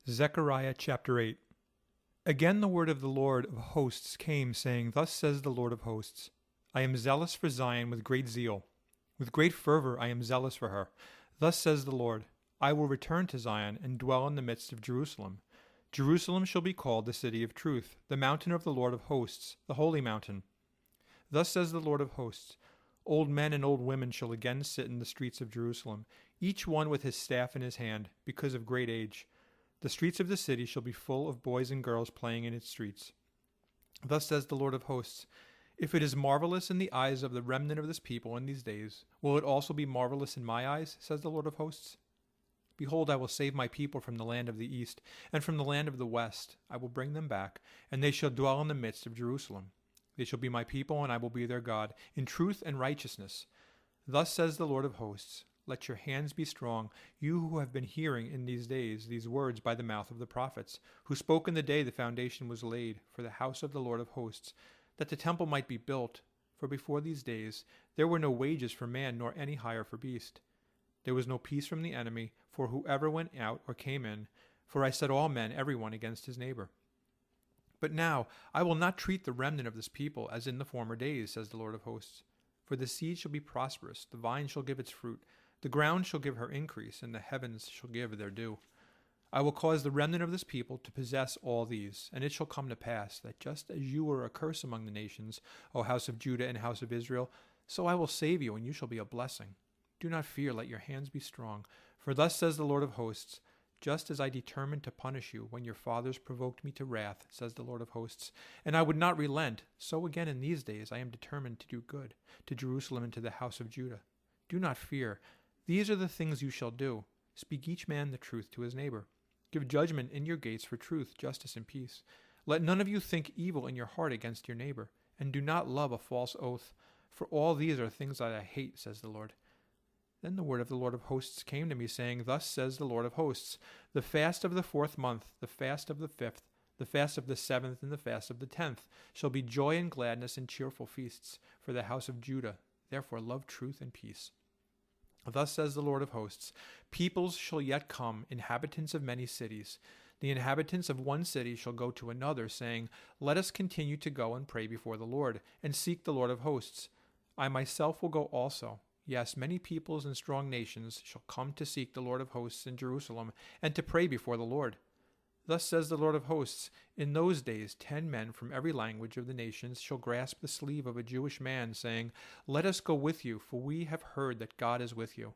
Zechariah chapter 8. Again the word of the Lord of hosts came, saying, Thus says the Lord of hosts, I am zealous for Zion with great zeal. With great fervor I am zealous for her. Thus says the Lord, I will return to Zion and dwell in the midst of Jerusalem. Jerusalem shall be called the city of truth, the mountain of the Lord of hosts, the holy mountain. Thus says the Lord of hosts, Old men and old women shall again sit in the streets of Jerusalem, each one with his staff in his hand, because of great age. The streets of the city shall be full of boys and girls playing in its streets. Thus says the Lord of hosts, If it is marvelous in the eyes of the remnant of this people in these days, will it also be marvelous in my eyes, says the Lord of hosts? Behold, I will save my people from the land of the east, and from the land of the west. I will bring them back, and they shall dwell in the midst of Jerusalem. They shall be my people, and I will be their God, in truth and righteousness. Thus says the Lord of hosts, Let your hands be strong, you who have been hearing in these days these words by the mouth of the prophets, who spoke in the day the foundation was laid for the house of the Lord of hosts, that the temple might be built. For before these days there were no wages for man, nor any hire for beast. There was no peace from the enemy, for whoever went out or came in, for I set all men, every one against his neighbor. But now I will not treat the remnant of this people as in the former days, says the Lord of hosts. For the seed shall be prosperous, the vine shall give its fruit, the ground shall give her increase, and the heavens shall give their due. I will cause the remnant of this people to possess all these, and it shall come to pass that just as you were a curse among the nations, O house of Judah and house of Israel, so I will save you, and you shall be a blessing. Do not fear, let your hands be strong. For thus says the Lord of hosts, Just as I determined to punish you when your fathers provoked me to wrath, says the Lord of hosts, and I would not relent, so again in these days I am determined to do good to Jerusalem and to the house of Judah. Do not fear. These are the things you shall do. Speak each man the truth to his neighbor. Give judgment in your gates for truth, justice, and peace. Let none of you think evil in your heart against your neighbor, and do not love a false oath, for all these are things that I hate, says the Lord. Then the word of the Lord of hosts came to me, saying, Thus says the Lord of hosts, The fast of the 4th month, the fast of the 5th, the fast of the 7th, and the fast of the 10th shall be joy and gladness and cheerful feasts for the house of Judah. Therefore love truth and peace. Thus says the Lord of hosts, Peoples shall yet come, inhabitants of many cities. The inhabitants of one city shall go to another, saying, Let us continue to go and pray before the Lord, and seek the Lord of hosts. I myself will go also. Yes, many peoples and strong nations shall come to seek the Lord of hosts in Jerusalem, and to pray before the Lord. Thus says the Lord of hosts, In those days 10 men from every language of the nations shall grasp the sleeve of a Jewish man, saying, Let us go with you, for we have heard that God is with you.